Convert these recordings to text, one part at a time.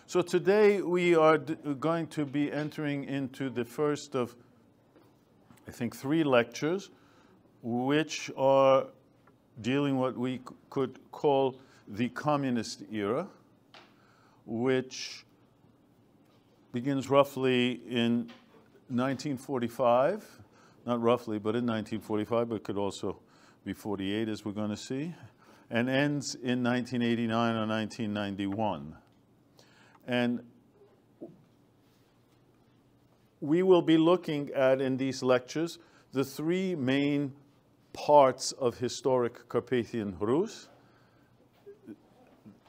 So today we are going to be entering into the first of, I think, 3 lectures, which are dealing what we could call the communist era, which begins roughly in 1945, not roughly, but in 1945, but could also be 48, as we're going to see, and ends in 1989 or 1991. And we will be looking at, in these lectures, the 3 main parts of historic Carpathian Rus.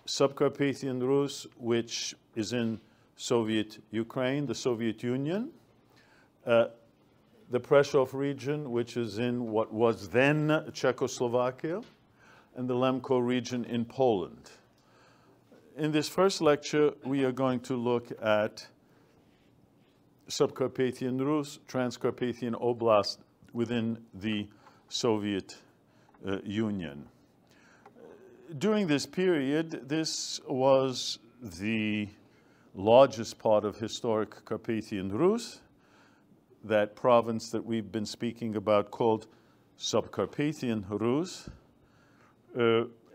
Subcarpathian Rus, which is in Soviet Ukraine, the Soviet Union, the Prešov region, which is in what was then Czechoslovakia, and the Lemko region in Poland. In this first lecture, we are going to look at Subcarpathian Rus, Transcarpathian Oblast within the Soviet Union. During this period, this was the largest part of historic Carpathian Rus, that province that we've been speaking about called Subcarpathian Rus.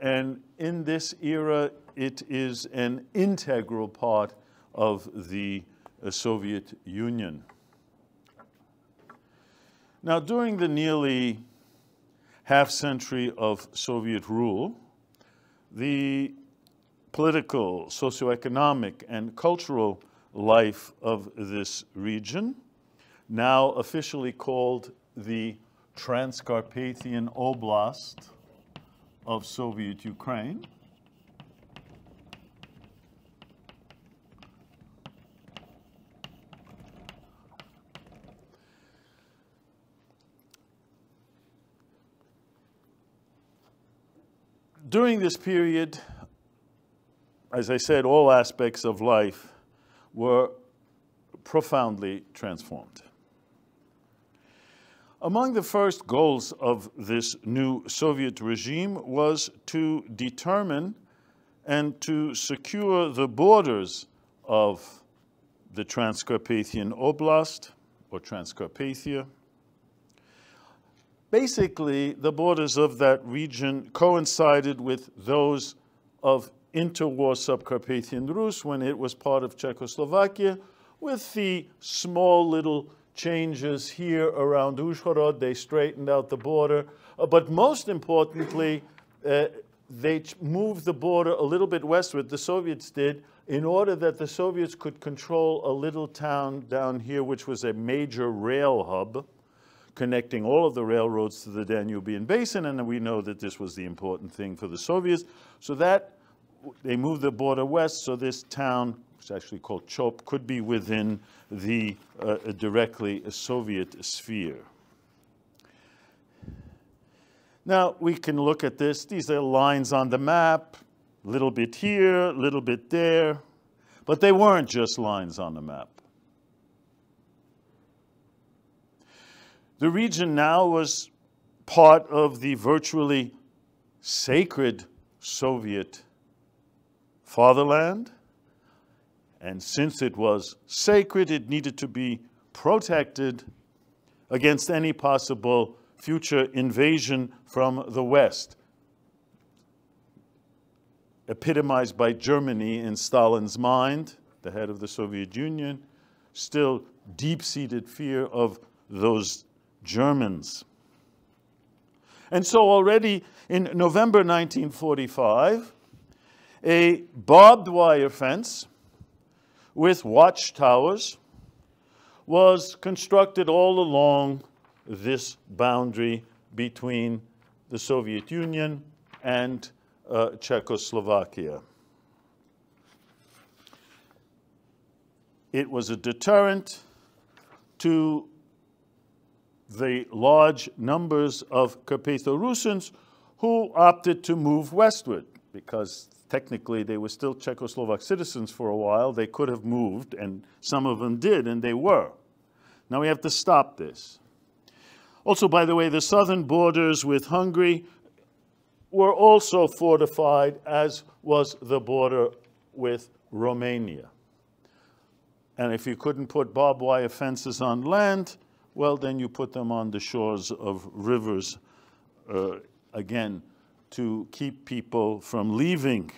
And in this era, it is an integral part of the Soviet Union. Now, during the nearly half-century of Soviet rule, the political, socioeconomic, and cultural life of this region, now officially called the Transcarpathian Oblast of Soviet Ukraine, during this period, as I said, all aspects of life were profoundly transformed. Among the first goals of this new Soviet regime was to determine and to secure the borders of the Transcarpathian Oblast, or Transcarpathia. Basically, the borders of that region coincided with those of interwar Subcarpathian Rus when it was part of Czechoslovakia, with the small little changes here around Uzhhorod. They straightened out the border. But most importantly, they moved the border a little bit westward, the Soviets did, in order that the Soviets could control a little town down here, which was a major rail hub, connecting all of the railroads to the Danubian Basin, and we know that this was the important thing for the Soviets. So that they moved the border west, so this town, which is actually called Chop, could be within the directly Soviet sphere. Now, we can look at this. These are lines on the map, a little bit here, a little bit there, but they weren't just lines on the map. The region now was part of the virtually sacred Soviet fatherland, and since it was sacred, it needed to be protected against any possible future invasion from the West, epitomized by Germany in Stalin's mind, the head of the Soviet Union, still deep-seated fear of those Germans. And so already in November 1945, a barbed wire fence with watchtowers was constructed all along this boundary between the Soviet Union and Czechoslovakia. It was a deterrent to the large numbers of Carpatho-Rusyns who opted to move westward, because technically they were still Czechoslovak citizens for a while. They could have moved, and some of them did, and they were. Now we have to stop this. Also, by the way, the southern borders with Hungary were also fortified, as was the border with Romania. And if you couldn't put barbed wire fences on land, well, then you put them on the shores of rivers, again, to keep people from leaving.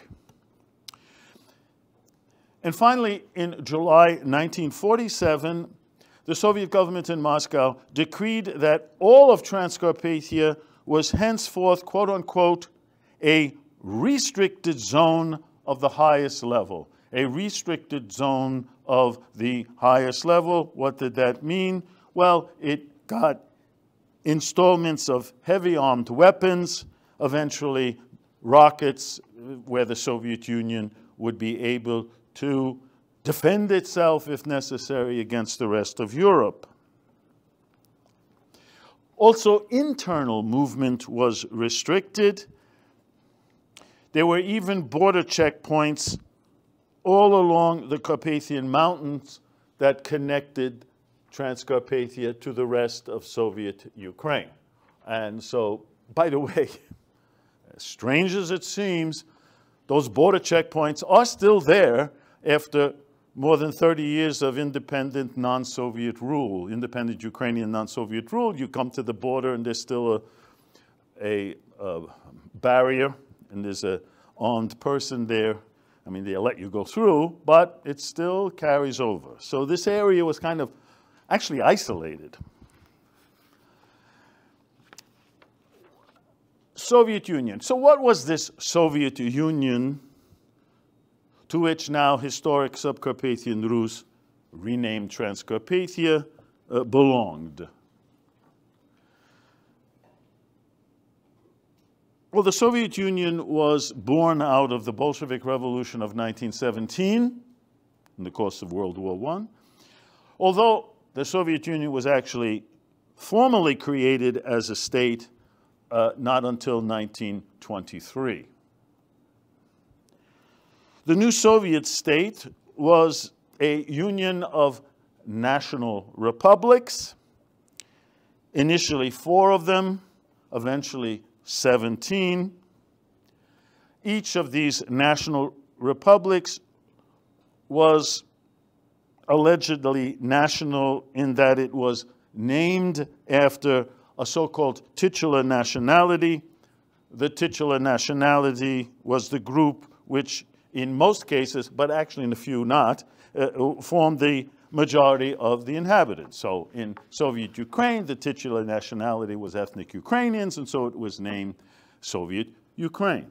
And finally, in July 1947, the Soviet government in Moscow decreed that all of Transcarpathia was henceforth, quote unquote, a restricted zone of the highest level. A restricted zone of the highest level. What did that mean? Well, it got installments of heavy armed weapons, eventually rockets, where the Soviet Union would be able to defend itself, if necessary, against the rest of Europe. Also, internal movement was restricted. There were even border checkpoints all along the Carpathian Mountains that connected Transcarpathia to the rest of Soviet Ukraine. And so, by the way, as strange as it seems, those border checkpoints are still there after more than 30 years of independent non-Soviet rule, independent Ukrainian non-Soviet rule. You come to the border and there's still a barrier and there's an armed person there. I mean, they let you go through, but it still carries over. So this area was kind of actually isolated. Soviet Union. So what was this Soviet Union to which now historic Subcarpathian Rus, renamed Transcarpathia, belonged? Well, the Soviet Union was born out of the Bolshevik Revolution of 1917 in the course of World War I. Although the Soviet Union was actually formally created as a state not until 1923. The new Soviet state was a union of national republics, initially 4 of them, eventually 17. Each of these national republics was allegedly national in that it was named after a so-called titular nationality. The titular nationality was the group which, in most cases, but actually in a few not, formed the majority of the inhabitants. So in Soviet Ukraine, the titular nationality was ethnic Ukrainians, and so it was named Soviet Ukraine.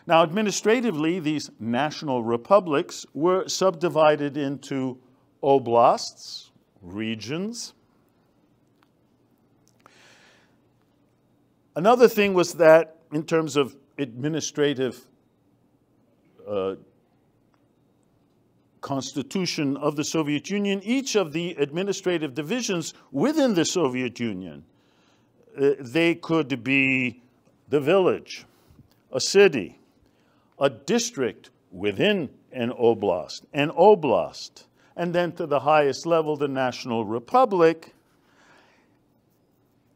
Now, administratively, these national republics were subdivided into oblasts, regions. Another thing was that, in terms of administrative constitution of the Soviet Union, each of the administrative divisions within the Soviet Union, they could be the village, a city, a district within an oblast, and then to the highest level, the national republic,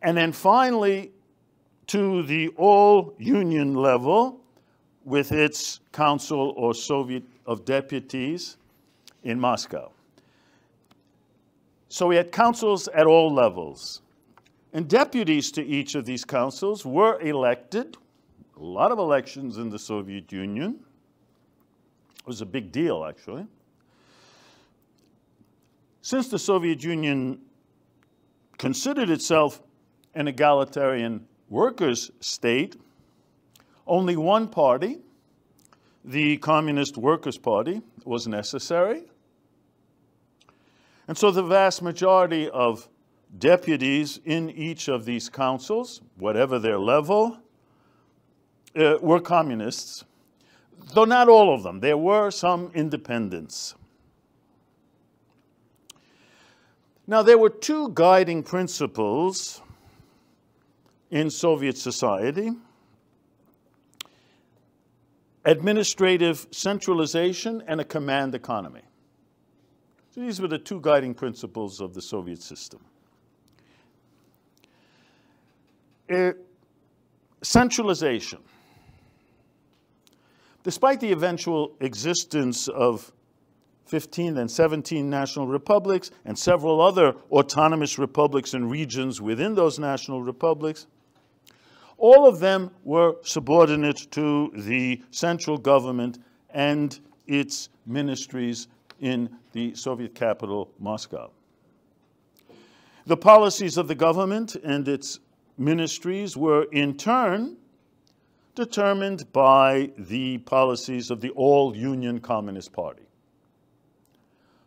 and then finally to the all-union level with its council or Soviet of deputies in Moscow. So we had councils at all levels. And deputies to each of these councils were elected. A lot of elections in the Soviet Union. It was a big deal, actually. Since the Soviet Union considered itself an egalitarian workers' state, only one party, the Communist Workers' Party, was necessary. And so the vast majority of deputies in each of these councils, whatever their level, were communists, though not all of them. There were some independents. Now, there were 2 guiding principles in Soviet society: administrative centralization and a command economy. So these were the 2 guiding principles of the Soviet system. Centralization. Despite the eventual existence of 15 and 17 national republics and several other autonomous republics and regions within those national republics, all of them were subordinate to the central government and its ministries in the Soviet capital, Moscow. The policies of the government and its ministries were in turn determined by the policies of the All-Union Communist Party.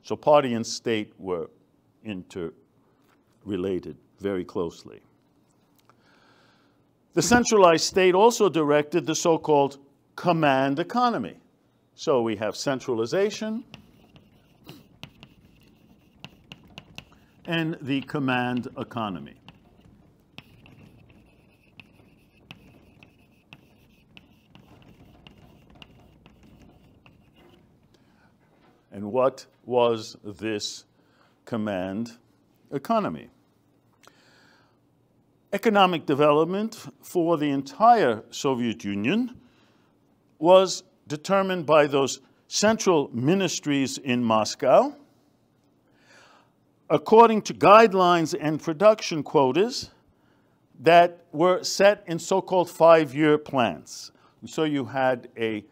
So party and state were interrelated very closely. The centralized state also directed the so-called command economy. So we have centralization and the command economy. And what was this command economy? Economic development for the entire Soviet Union was determined by those central ministries in Moscow according to guidelines and production quotas that were set in so-called 5-year plans. And so you had a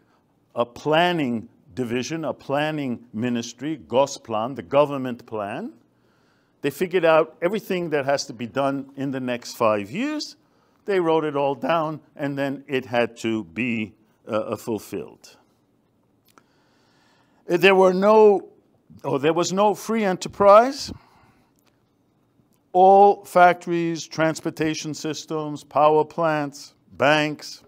planning division, a planning ministry, Gosplan, the government plan. They figured out everything that has to be done in the next 5 years. They wrote it all down, and then it had to be fulfilled. There was no free enterprise. All factories, transportation systems, power plants, banks,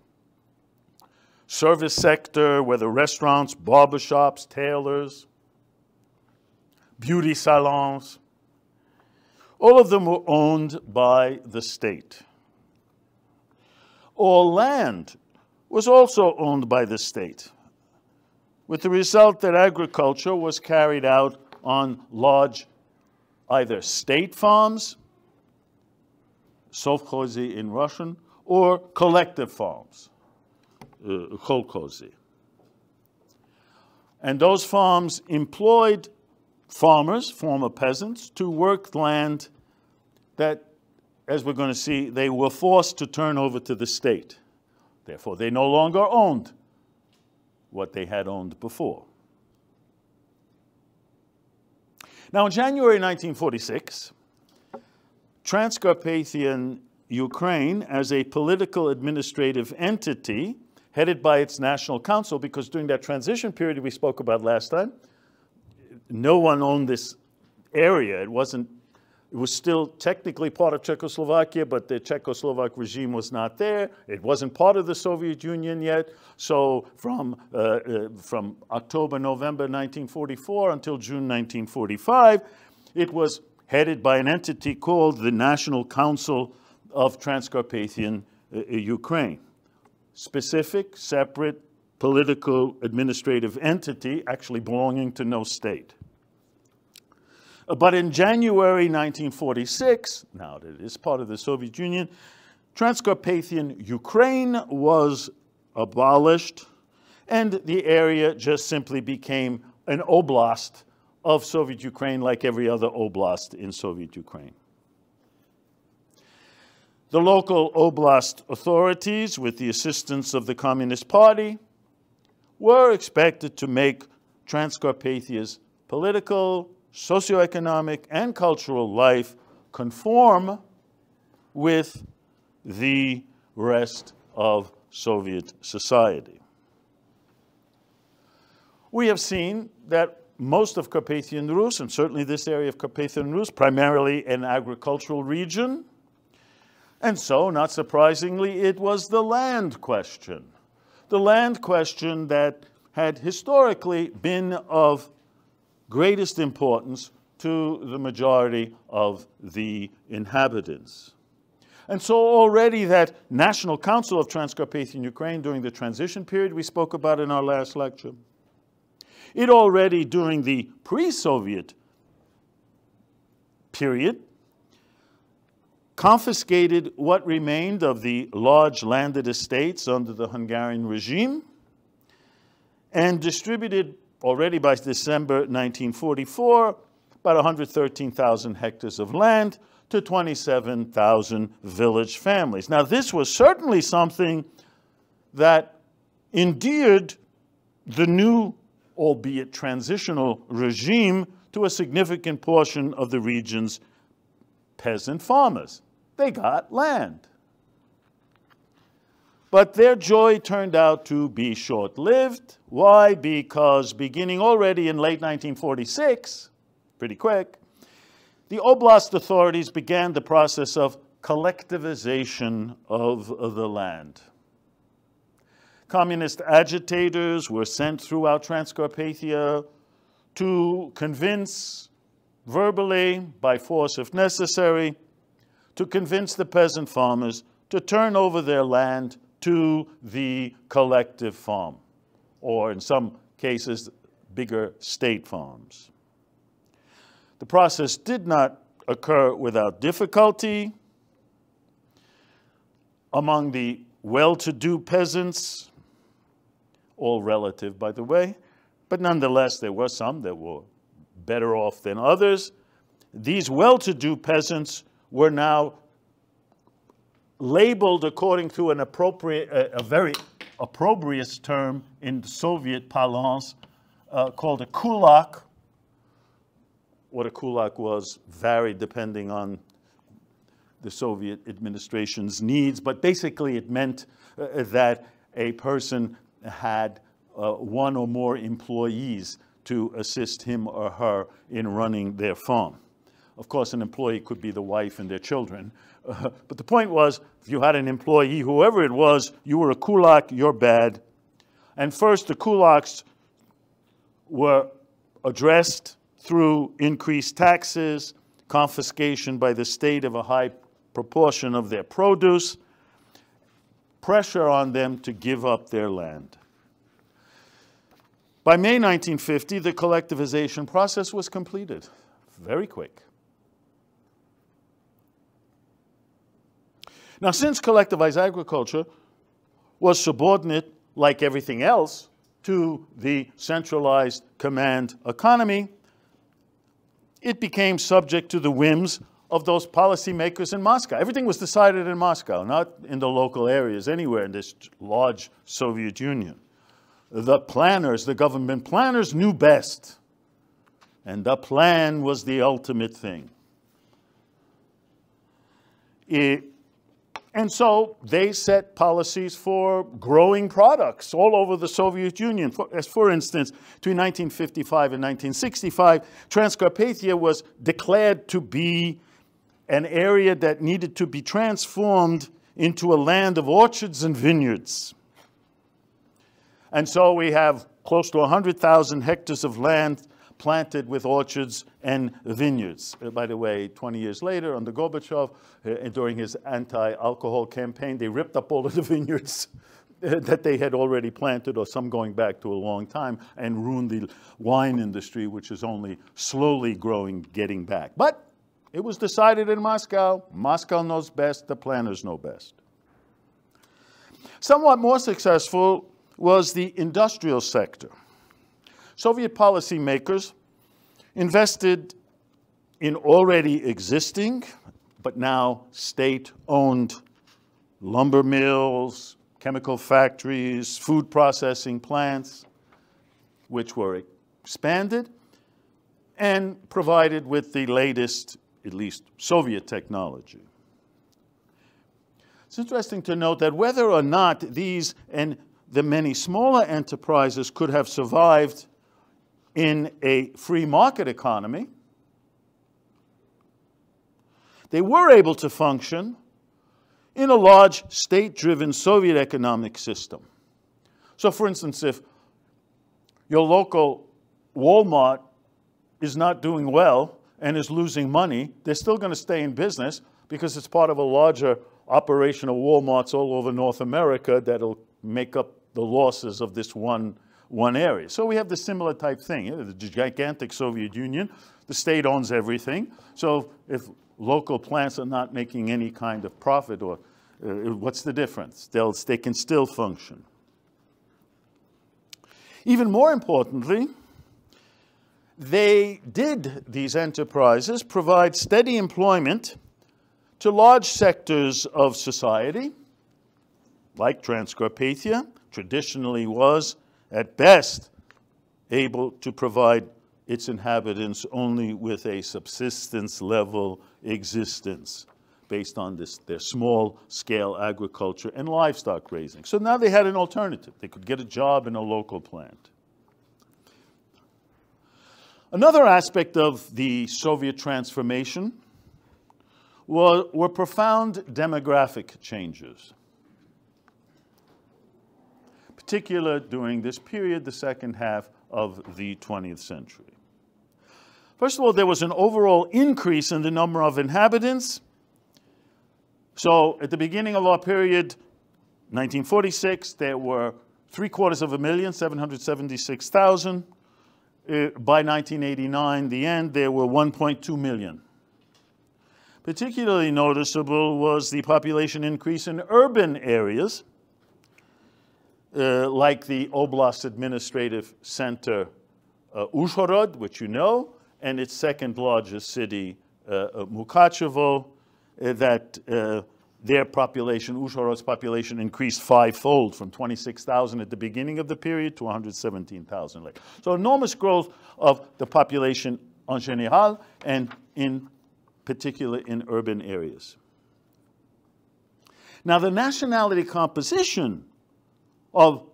service sector, whether restaurants, barbershops, tailors, beauty salons, all of them were owned by the state. All land was also owned by the state, with the result that agriculture was carried out on large either state farms, sovkhozy in Russian, or collective farms, kolkhozy. And those farms employed farmers, former peasants, to work land that, as we're going to see, they were forced to turn over to the state. Therefore, they no longer owned what they had owned before. Now, in January 1946, Transcarpathian Ukraine, as a political administrative entity headed by its national council, because during that transition period we spoke about last time, no one owned this area. It was still technically part of Czechoslovakia, but the Czechoslovak regime was not there. It wasn't part of the Soviet Union yet. So from October, November 1944 until June 1945, it was headed by an entity called the National Council of Transcarpathian Ukraine. Specific, separate, political, administrative entity, actually belonging to no state. But in January 1946, now that it is part of the Soviet Union, Transcarpathian Ukraine was abolished, and the area just simply became an oblast of Soviet Ukraine, like every other oblast in Soviet Ukraine. The local oblast authorities, with the assistance of the Communist Party, were expected to make Transcarpathia's political, socioeconomic, and cultural life conform with the rest of Soviet society. We have seen that most of Carpathian Rus, and certainly this area of Carpathian Rus, primarily an agricultural region, and so, not surprisingly, it was the land question. The land question that had historically been of greatest importance to the majority of the inhabitants. And so already that National Council of Transcarpathian Ukraine during the transition period we spoke about in our last lecture, it already during the pre-Soviet period confiscated what remained of the large landed estates under the Hungarian regime and distributed already by December 1944 about 113,000 hectares of land to 27,000 village families. Now, this was certainly something that endeared the new, albeit transitional, regime to a significant portion of the region's peasant farmers. They got land. But their joy turned out to be short-lived. Why? Because beginning already in late 1946, pretty quick, the oblast authorities began the process of collectivization of the land. Communist agitators were sent throughout Transcarpathia to convince, verbally, by force if necessary, to convince the peasant farmers to turn over their land to the collective farm, or in some cases, bigger state farms. The process did not occur without difficulty. Among the well-to-do peasants, all relative, by the way, but nonetheless, there were some that were better off than others. These well-to-do peasants were now labeled according to an a very opprobrious term in Soviet parlance called a kulak. What a kulak was varied depending on the Soviet administration's needs, but basically it meant that a person had one or more employees to assist him or her in running their farm. Of course, an employee could be the wife and their children. But the point was, if you had an employee, whoever it was, you were a kulak, you're bad. And first, the kulaks were addressed through increased taxes, confiscation by the state of a high proportion of their produce, pressure on them to give up their land. By May 1950, the collectivization process was completed. Very quick. Now, since collectivized agriculture was subordinate, like everything else, to the centralized command economy, it became subject to the whims of those policymakers in Moscow. Everything was decided in Moscow, not in the local areas, anywhere in this large Soviet Union. The planners, the government planners, knew best. And the plan was the ultimate thing. And so they set policies for growing products all over the Soviet Union. For instance, between 1955 and 1965, Transcarpathia was declared to be an area that needed to be transformed into a land of orchards and vineyards. And so we have close to 100,000 hectares of land planted with orchards and vineyards. By the way, 20 years later, under Gorbachev, during his anti-alcohol campaign, they ripped up all of the vineyards that they had already planted, or some going back to a long time, and ruined the wine industry, which is only slowly growing, getting back. But it was decided in Moscow. Moscow knows best, the planners know best. Somewhat more successful was the industrial sector. Soviet policymakers invested in already existing, but now state-owned lumber mills, chemical factories, food processing plants, which were expanded and provided with the latest, at least Soviet technology. It's interesting to note that whether or not these and the many smaller enterprises could have survived in a free market economy, they were able to function in a large state-driven Soviet economic system. So, for instance, if your local Walmart is not doing well and is losing money, they're still going to stay in business because it's part of a larger operation of Walmarts all over North America that'll make up the losses of this one area. So we have the similar type thing. The gigantic Soviet Union, the state owns everything. So if local plants are not making any kind of profit, or what's the difference? They can still function. Even more importantly, these enterprises provide steady employment to large sectors of society, like Transcarpathia traditionally was, at best, able to provide its inhabitants only with a subsistence-level existence based on their small-scale agriculture and livestock raising. So now they had an alternative. They could get a job in a local plant. Another aspect of the Soviet transformation were profound demographic changes, particularly during this period, the second half of the 20th century. First of all, there was an overall increase in the number of inhabitants. So at the beginning of our period, 1946, there were 776,000. 776,000. By 1989, the end, there were 1.2 million. Particularly noticeable was the population increase in urban areas, like the Oblast Administrative Center, Uzhhorod, which you know, and its second largest city, Mukachevo, their population, Uzhhorod's population, increased fivefold from 26,000 at the beginning of the period to 117,000 later. So enormous growth of the population en général and in particular in urban areas. Now the nationality composition of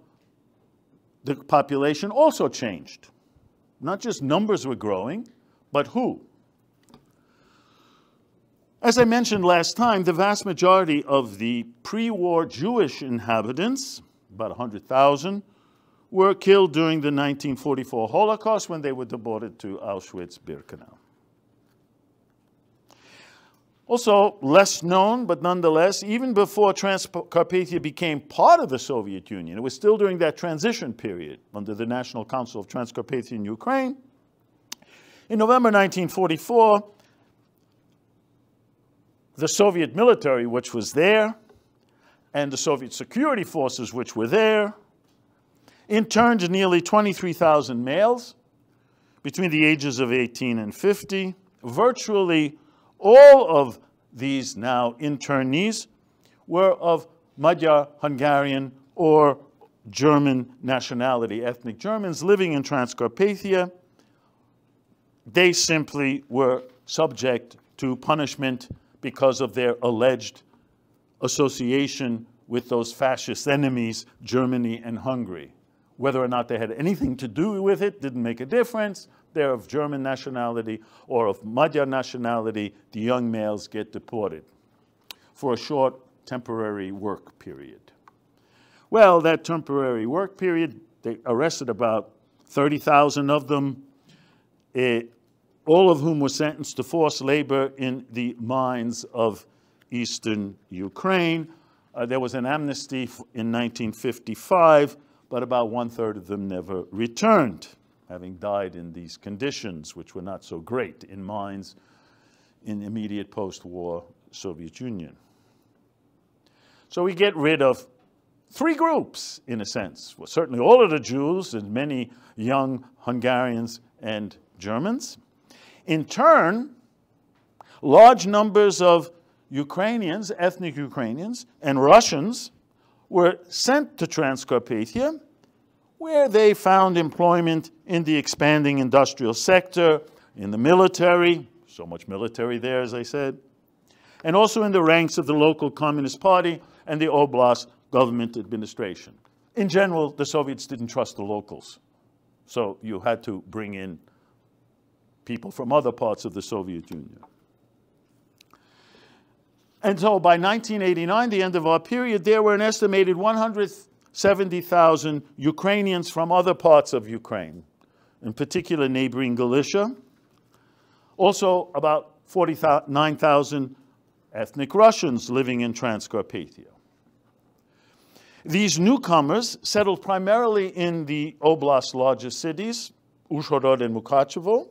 the population also changed. Not just numbers were growing, but who? As I mentioned last time, the vast majority of the pre-war Jewish inhabitants, about 100,000, were killed during the 1944 Holocaust when they were deported to Auschwitz-Birkenau. Also, less known, but nonetheless, even before Transcarpathia became part of the Soviet Union, it was still during that transition period under the National Council of Transcarpathian Ukraine. In November 1944, the Soviet military, which was there, and the Soviet security forces, which were there, interned nearly 23,000 males between the ages of 18 and 50. Virtually all of these now internees were of Magyar, Hungarian, or German nationality, ethnic Germans living in Transcarpathia. They simply were subject to punishment because of their alleged association with those fascist enemies, Germany and Hungary. Whether or not they had anything to do with it didn't make a difference. They're of German nationality or of Magyar nationality, the young males get deported for a short temporary work period. Well, that temporary work period, they arrested about 30,000 of them, all of whom were sentenced to forced labor in the mines of eastern Ukraine. There was an amnesty in 1955, but about 1/3 of them never returned, having died in these conditions, which were not so great in mines in the immediate post-war Soviet Union. So we get rid of three groups, in a sense. Well, certainly all of the Jews and many young Hungarians and Germans. In turn, large numbers of Ukrainians, ethnic Ukrainians, and Russians were sent to Transcarpathia, where they found employment in the expanding industrial sector, in the military, so much military there, as I said, and also in the ranks of the local Communist Party and the Oblast government administration. In general, the Soviets didn't trust the locals, so you had to bring in people from other parts of the Soviet Union. And so by 1989, the end of our period, there were an estimated 170,000 Ukrainians from other parts of Ukraine, in particular neighboring Galicia. Also about 49,000 ethnic Russians living in Transcarpathia. These newcomers settled primarily in the oblast's largest cities, Uzhhorod and Mukachevo.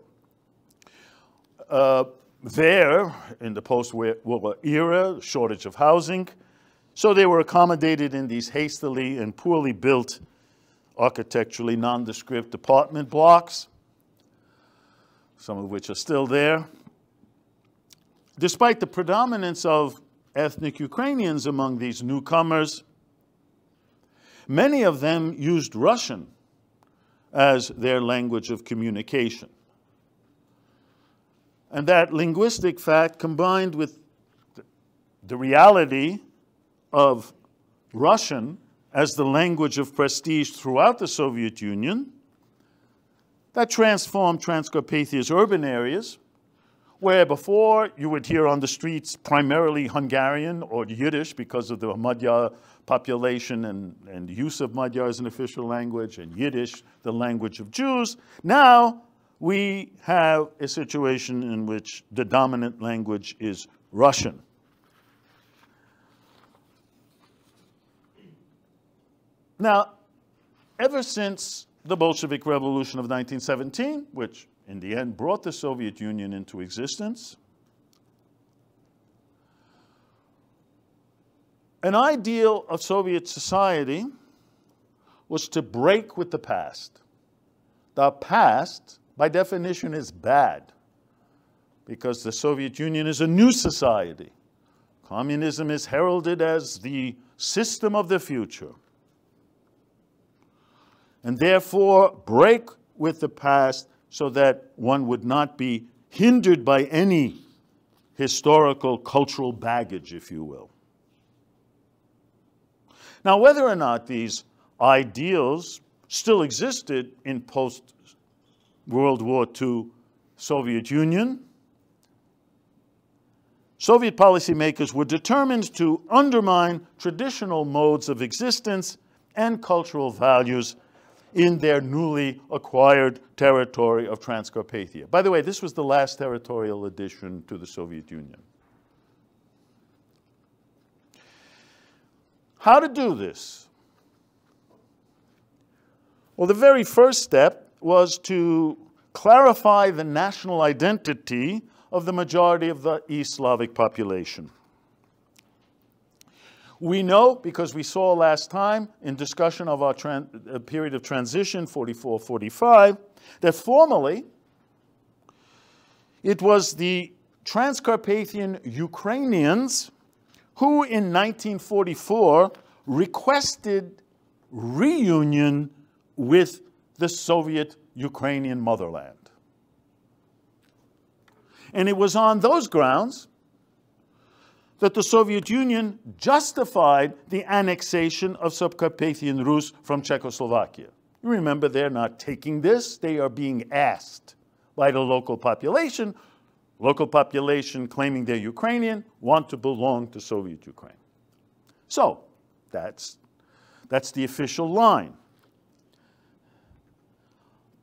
There, in the post-war era, shortage of housing, so they were accommodated in these hastily and poorly built architecturally nondescript apartment blocks, some of which are still there. Despite the predominance of ethnic Ukrainians among these newcomers, many of them used Russian as their language of communication. And that linguistic fact, combined with the reality of Russian as the language of prestige throughout the Soviet Union, that transformed Transcarpathia's urban areas, where before you would hear on the streets primarily Hungarian or Yiddish because of the Magyar population and use of Magyar as an official language, and Yiddish, the language of Jews. Now we have a situation in which the dominant language is Russian. Now, ever since the Bolshevik Revolution of 1917, which in the end brought the Soviet Union into existence, an ideal of Soviet society was to break with the past. The past, by definition, is bad because the Soviet Union is a new society. Communism is heralded as the system of the future. And therefore, break with the past so that one would not be hindered by any historical, cultural baggage, if you will. Now, whether or not these ideals still existed in post-World War II Soviet Union, Soviet policymakers were determined to undermine traditional modes of existence and cultural values in their newly acquired territory of Transcarpathia. By the way, this was the last territorial addition to the Soviet Union. How to do this? Well, the very first step was to clarify the national identity of the majority of the East Slavic population. We know, because we saw last time in discussion of our period of transition, 44-45, that formally it was the Transcarpathian Ukrainians who in 1944 requested reunion with the Soviet Ukrainian motherland. And it was on those grounds that the Soviet Union justified the annexation of Subcarpathian Rus from Czechoslovakia. You remember, they're not taking this, they are being asked by the local population claiming they're Ukrainian, want to belong to Soviet Ukraine. So, that's the official line.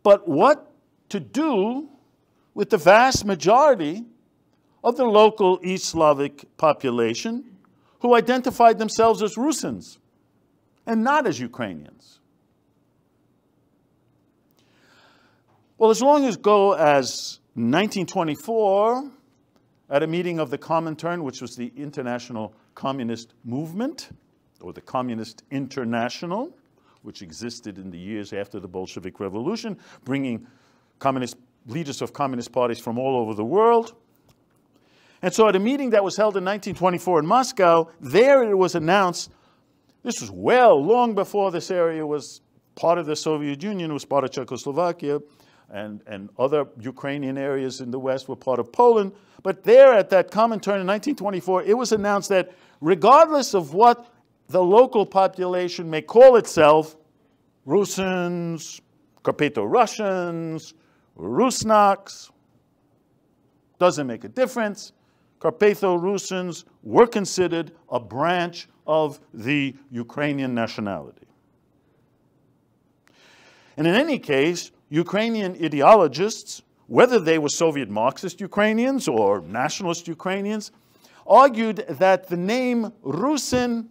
But what to do with the vast majority of the local East Slavic population who identified themselves as Rusyns and not as Ukrainians? Well, as long ago as 1924, at a meeting of the Comintern, which was the International Communist Movement, or the Communist International, which existed in the years after the Bolshevik Revolution, bringing leaders of communist parties from all over the world. And so at a meeting that was held in 1924 in Moscow, there it was announced, this was long before this area was part of the Soviet Union, it was part of Czechoslovakia, and other Ukrainian areas in the West were part of Poland. But there at that Comintern in 1924, it was announced that regardless of what the local population may call itself, Rusyns, Carpatho-Rusyns, Rusnaks, doesn't make a difference. Carpatho-Rusyns were considered a branch of the Ukrainian nationality. And in any case, Ukrainian ideologists, whether they were Soviet Marxist Ukrainians or nationalist Ukrainians, argued that the name Rusyn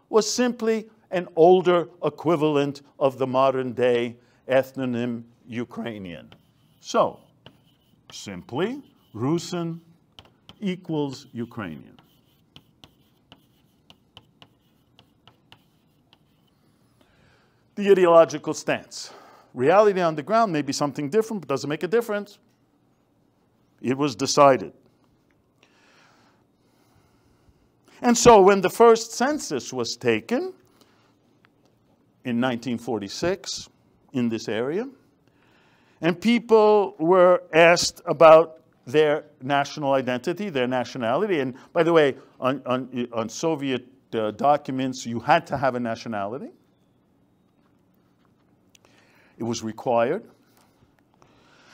was simply an older equivalent of the modern-day ethnonym Ukrainian. So, simply, Rusyn equals Ukrainian. the ideological stance. Reality on the ground may be something different, but doesn't make a difference. It was decided. And so when the first census was taken in 1946 in this area, and people were asked about their national identity, their nationality, and by the way, on Soviet documents, you had to have a nationality. It was required.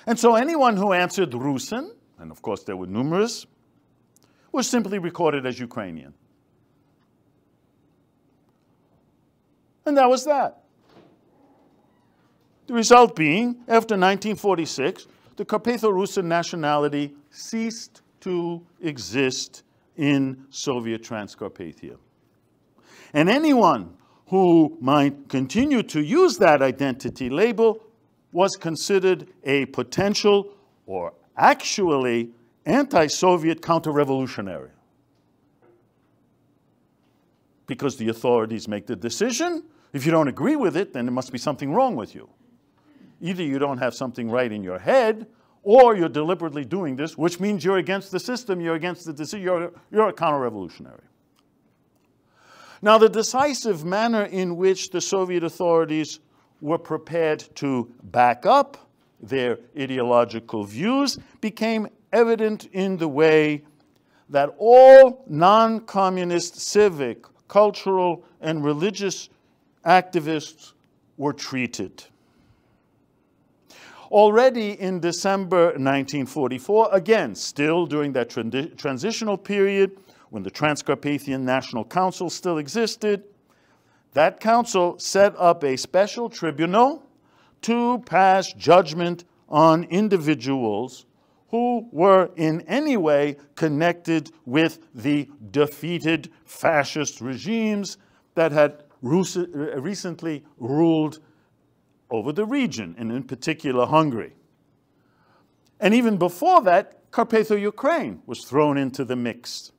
And so anyone who answered Rusin, and of course there were numerous, was simply recorded as Ukrainian. And that was that. The result being, after 1946, the Carpatho-Rusyns nationality ceased to exist in Soviet Transcarpathia. And anyone who might continue to use that identity label was considered a potential or actually anti-Soviet counter-revolutionary. Because the authorities make the decision. If you don't agree with it, then there must be something wrong with you. Either you don't have something right in your head, or you're deliberately doing this, which means you're against the system, you're against the decision, you're a counter-revolutionary. Now, the decisive manner in which the Soviet authorities were prepared to back up their ideological views became evident in the way that all non-communist civic, cultural, and religious activists were treated. Already in December 1944, again, still during that transitional period, when the Transcarpathian National Council still existed, that council set up a special tribunal to pass judgment on individuals who were in any way connected with the defeated fascist regimes that had recently ruled over the region, and in particular Hungary. And even before that, Carpatho-Ukraine was thrown into the mix.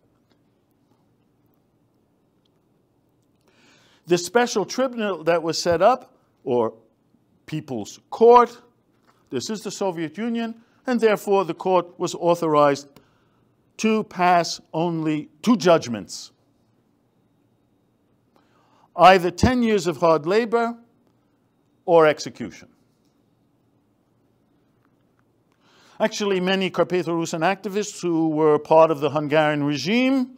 The special tribunal that was set up, or People's Court, this is the Soviet Union, and therefore the court was authorized to pass only two judgments. Either 10 years of hard labor or execution. Actually, many Carpatho-Rusyn activists who were part of the Hungarian regime,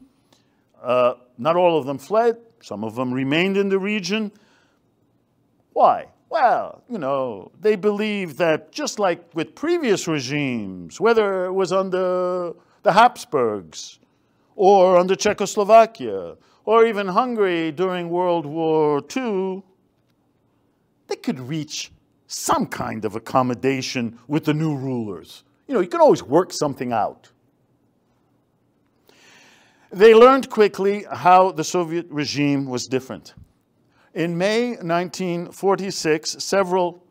not all of them fled, some of them remained in the region. Why? Well, you know, they believed that just like with previous regimes, whether it was under the Habsburgs or under Czechoslovakia or even Hungary during World War II, they could reach some kind of accommodation with the new rulers. You know, you could always work something out. They learned quickly how the Soviet regime was different. In May 1946, several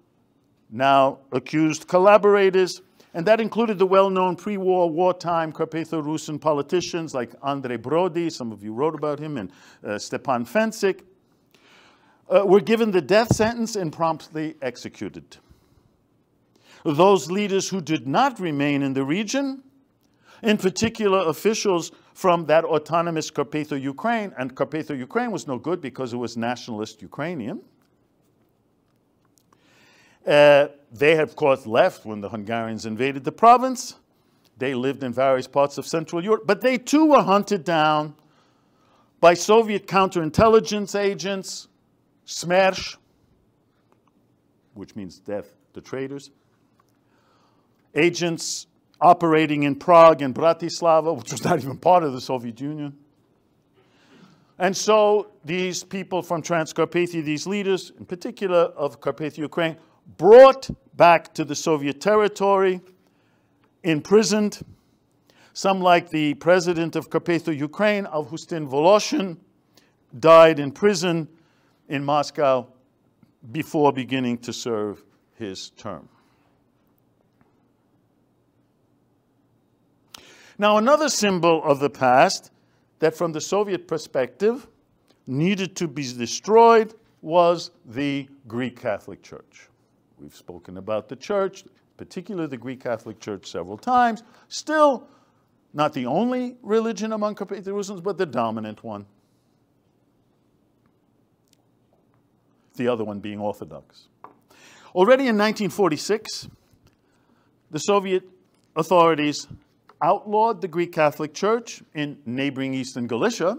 now accused collaborators, and that included the well-known pre-war, wartime Carpatho-Rusyn politicians like Andrei Brodii, some of you wrote about him, and Stepan Fencik, were given the death sentence and promptly executed. Those leaders who did not remain in the region, in particular officials from that autonomous Carpatho-Ukraine, and Carpatho-Ukraine was no good because it was nationalist Ukrainian. They had, of course, left when the Hungarians invaded the province. They lived in various parts of Central Europe, but they too were hunted down by Soviet counterintelligence agents, Smersh, which means death to traitors, agents operating in Prague and Bratislava, which was not even part of the Soviet Union. And so these people from Transcarpathia, these leaders, in particular of Carpatho-Ukraine, brought back to the Soviet territory, imprisoned. Some, like the president of Carpatho-Ukraine, Avhustyn Voloshyn, died in prison in Moscow before beginning to serve his term. Now, another symbol of the past that from the Soviet perspective needed to be destroyed was the Greek Catholic Church. We've spoken about the church, particularly the Greek Catholic Church, several times. Still not the only religion among Carpatho-Rusyns, but the dominant one. The other one being Orthodox. Already in 1946, the Soviet authorities outlawed the Greek Catholic Church in neighboring Eastern Galicia.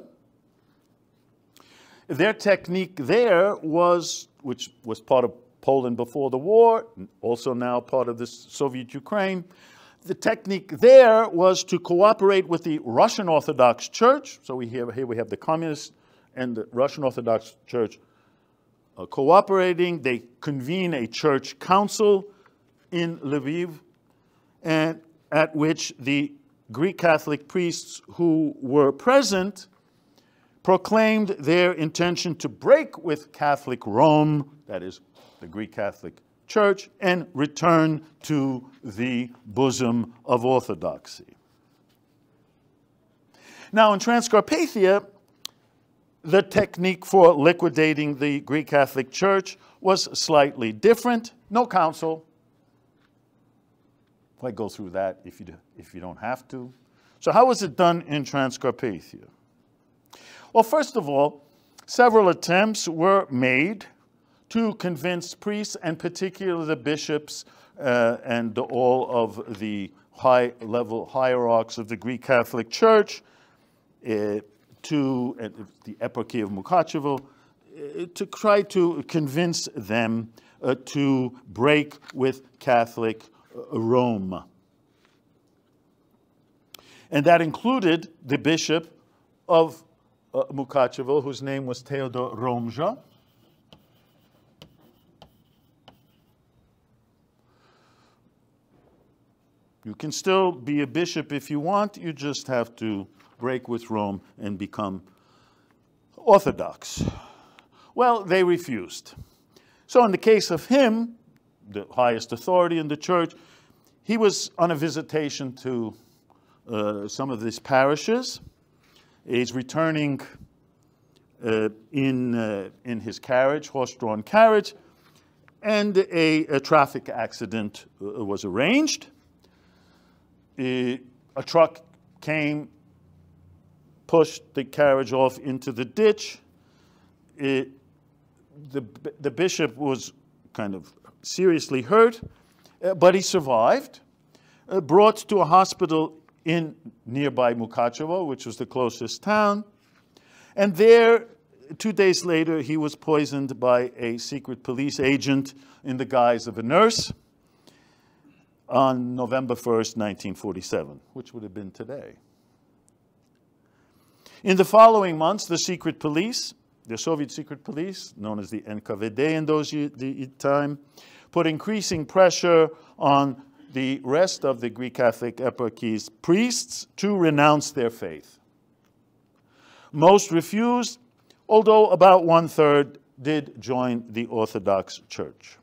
Their technique there was, which was part of Poland before the war, also now part of the Soviet Ukraine, the technique there was to cooperate with the Russian Orthodox Church. So here we have the Communists and the Russian Orthodox Church cooperating. They convene a church council in Lviv, and at which the Greek Catholic priests who were present proclaimed their intention to break with Catholic Rome, that is, the Greek Catholic Church, and return to the bosom of Orthodoxy. Now, in Transcarpathia, the technique for liquidating the Greek Catholic Church was slightly different. No council. Why go through that if you don't have to? So how was it done in Transcarpathia? Well, first of all, several attempts were made to convince priests, and particularly the bishops and all of the high-level hierarchs of the Greek Catholic Church, to the Eparchy of Mukachevo, to try to convince them to break with Catholic Rome. And that included the bishop of Mukachevo, whose name was Theodore Romzha. You can still be a bishop if you want, you just have to break with Rome and become Orthodox. Well, they refused. So in the case of him, the highest authority in the church, he was on a visitation to some of these parishes. He's returning in his carriage, horse-drawn carriage, and a traffic accident was arranged. A truck came, pushed the carriage off into the ditch. The bishop was kind of seriously hurt, but he survived. Brought to a hospital in nearby Mukachevo, which was the closest town. And there, 2 days later, he was poisoned by a secret police agent in the guise of a nurse on November 1st, 1947, which would have been today. In the following months, the secret police, the Soviet secret police, known as the NKVD in those time, put increasing pressure on the rest of the Greek Catholic Eparchy's priests to renounce their faith. Most refused, although about 1/3 did join the Orthodox Church.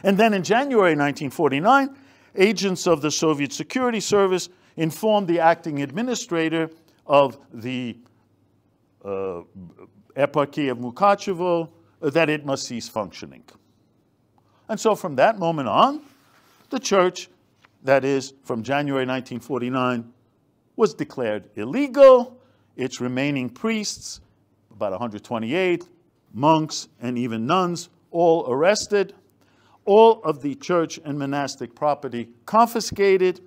And then in January 1949, agents of the Soviet Security Service informed the acting administrator of the Eparchy of Mukachevo that it must cease functioning. And so from that moment on, the church, that is, from January 1949, was declared illegal. Its remaining priests, about 128, monks, and even nuns, all arrested. All of the church and monastic property confiscated.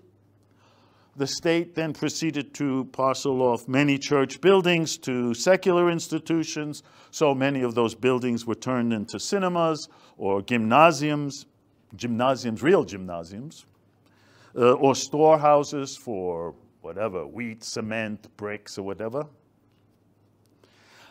The state then proceeded to parcel off many church buildings to secular institutions. So many of those buildings were turned into cinemas or gymnasiums, real gymnasiums, or storehouses for whatever, wheat, cement, bricks, or whatever.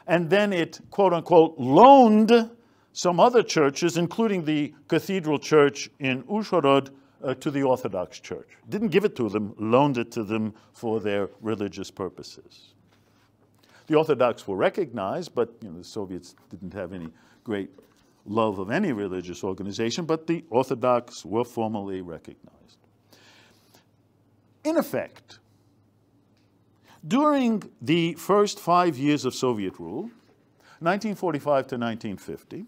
And then it, quote unquote, loaned some other churches, including the cathedral church in Uzhhorod, to the Orthodox Church. Didn't give it to them, loaned it to them for their religious purposes. The Orthodox were recognized, but the Soviets didn't have any great love of any religious organization, but the Orthodox were formally recognized. In effect, during the first 5 years of Soviet rule, 1945 to 1950,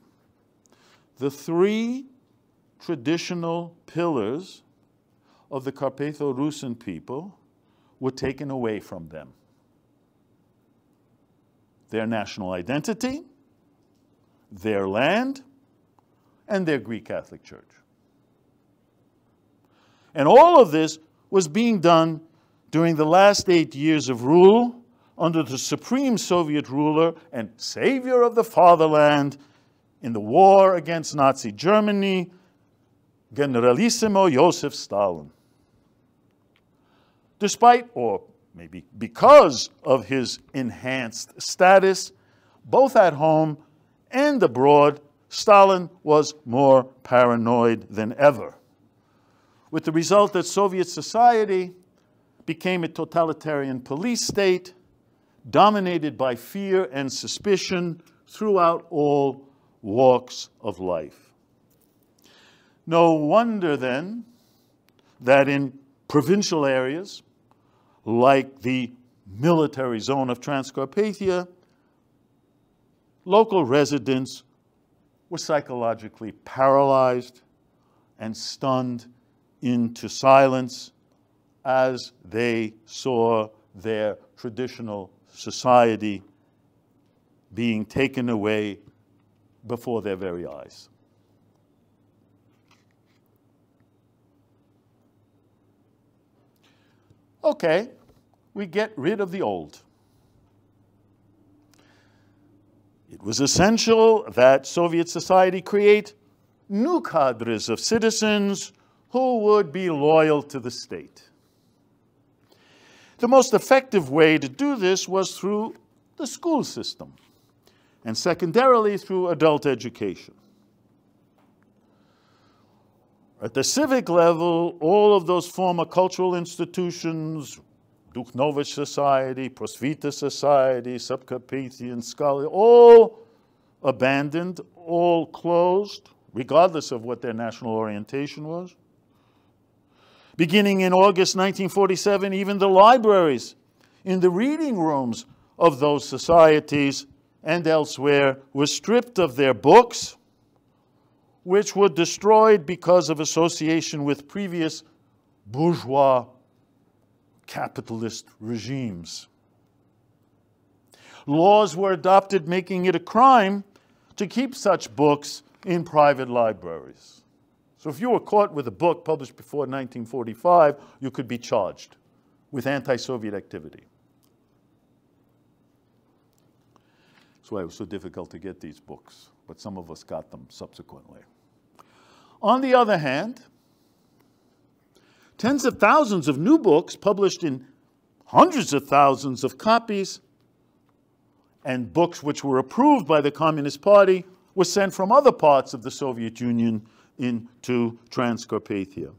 the three traditional pillars of the Carpatho-Rusyn people were taken away from them. Their national identity, their land, and their Greek Catholic Church. And all of this was being done during the last 8 years of rule under the supreme Soviet ruler and savior of the fatherland in the war against Nazi Germany, Generalissimo Joseph Stalin. Despite, or maybe because of his enhanced status, both at home and abroad, Stalin was more paranoid than ever, with the result that Soviet society became a totalitarian police state dominated by fear and suspicion throughout all walks of life. No wonder then that in provincial areas like the military zone of Transcarpathia, local residents were psychologically paralyzed and stunned into silence as they saw their traditional society being taken away before their very eyes. Okay, we get rid of the old. It was essential that Soviet society create new cadres of citizens who would be loyal to the state. The most effective way to do this was through the school system, and secondarily through adult education. At the civic level, all of those former cultural institutions, Dukhnovich Society, Prosvita Society, Subcarpathian Scholarly, all abandoned, all closed, regardless of what their national orientation was. Beginning in August 1947, even the libraries in the reading rooms of those societies and elsewhere were stripped of their books, which were destroyed because of association with previous bourgeois capitalist regimes. Laws were adopted making it a crime to keep such books in private libraries. So if you were caught with a book published before 1945, you could be charged with anti-Soviet activity. That's why it was so difficult to get these books, but some of us got them subsequently. On the other hand, tens of thousands of new books published in hundreds of thousands of copies and books which were approved by the Communist Party were sent from other parts of the Soviet Union into Transcarpathia.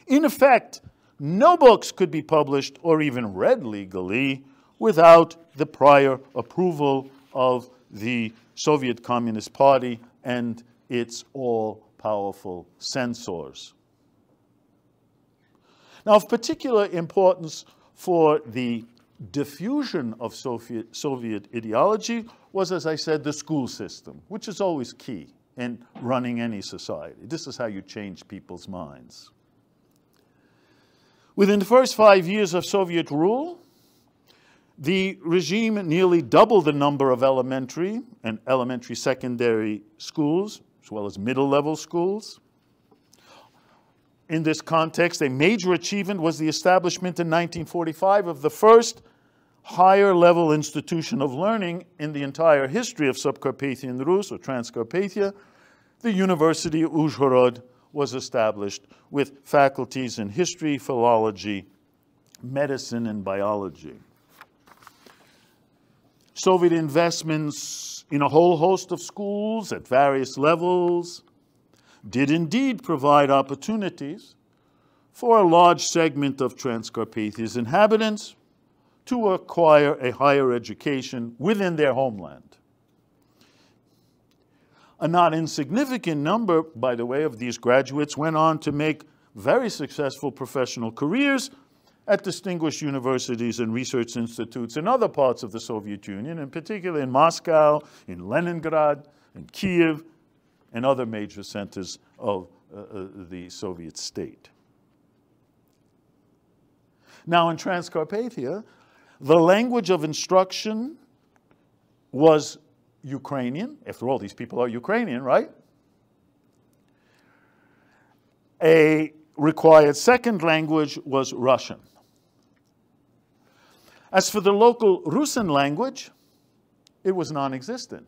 In effect, no books could be published or even read legally without the prior approval of the Soviet Communist Party and its all-powerful censors. Now, of particular importance for the diffusion of Soviet ideology was, as I said, the school system, which is always key in running any society. This is how you change people's minds. Within the first 5 years of Soviet rule, the regime nearly doubled the number of elementary and secondary schools, as well as middle-level schools. In this context, a major achievement was the establishment in 1945 of the first higher-level institution of learning in the entire history of Subcarpathian Rus, or Transcarpathia. The University of Uzhhorod was established with faculties in history, philology, medicine, and biology. Soviet investments in a whole host of schools at various levels did indeed provide opportunities for a large segment of Transcarpathia's inhabitants to acquire a higher education within their homeland. A not insignificant number, by the way, of these graduates went on to make very successful professional careers at distinguished universities and research institutes in other parts of the Soviet Union, in particular in Moscow, in Leningrad, in Kiev, and other major centers of the Soviet state. Now in Transcarpathia, the language of instruction was Ukrainian. After all, these people are Ukrainian, right? A required second language was Russian. As for the local Rusin language, it was non-existent.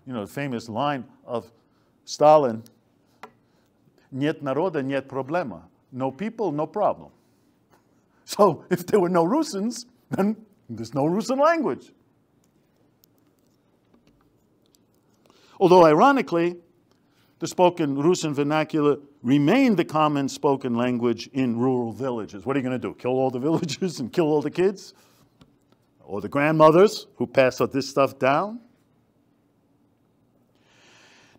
You know, the famous line of Stalin, "Нет народа, нет проблема." No people, no problem. So if there were no Rusins, then there's no Rusin language. Although ironically, the spoken Rusin vernacular remained the common spoken language in rural villages. What are you going to do? Kill all the villagers and kill all the kids? Or the grandmothers who pass this stuff down?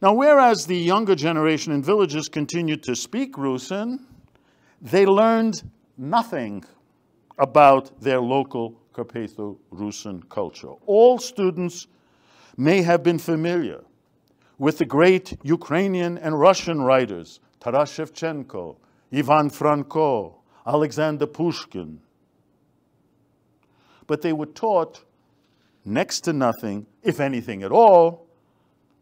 Now, whereas the younger generation in villages continued to speak Rusin, they learned nothing about their local Carpatho-Rusyns culture. All students may have been familiar with the great Ukrainian and Russian writers, Taras Shevchenko, Ivan Franko, Alexander Pushkin. But they were taught next to nothing, if anything at all,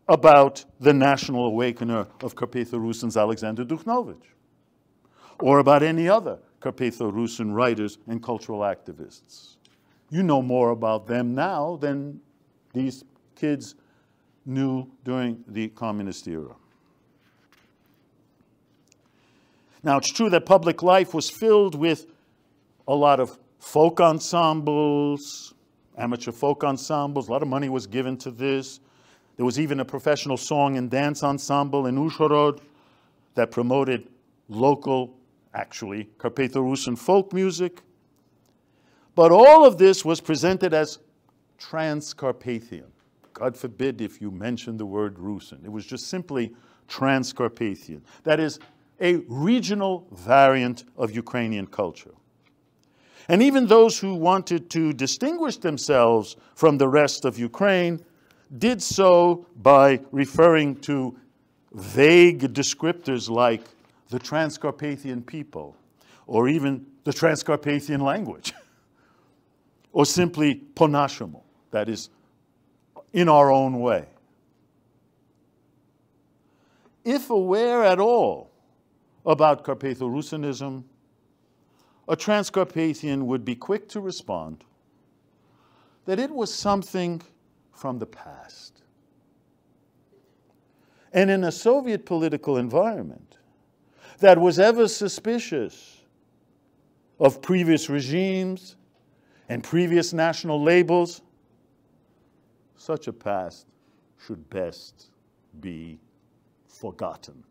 about the national awakener of Carpatho-Rusyns, Alexander Dukhnovich, or about any other Carpatho-Rusyn writers and cultural activists. You know more about them now than these kids knew during the communist era. Now, it's true that public life was filled with a lot of folk ensembles, amateur folk ensembles. A lot of money was given to this. There was even a professional song and dance ensemble in Uzhhorod that promoted local, actually, Carpatho-Rusyn folk music. But all of this was presented as Transcarpathian. God forbid if you mention the word Rusin. It was just simply Transcarpathian. That is, a regional variant of Ukrainian culture. And even those who wanted to distinguish themselves from the rest of Ukraine did so by referring to vague descriptors like the Transcarpathian people, or even the Transcarpathian language, or simply po-nashemu, that is, in our own way. If aware at all about Carpatho-Rusynism, a Transcarpathian would be quick to respond that it was something from the past. And in a Soviet political environment that was ever suspicious of previous regimes and previous national labels, such a past should best be forgotten.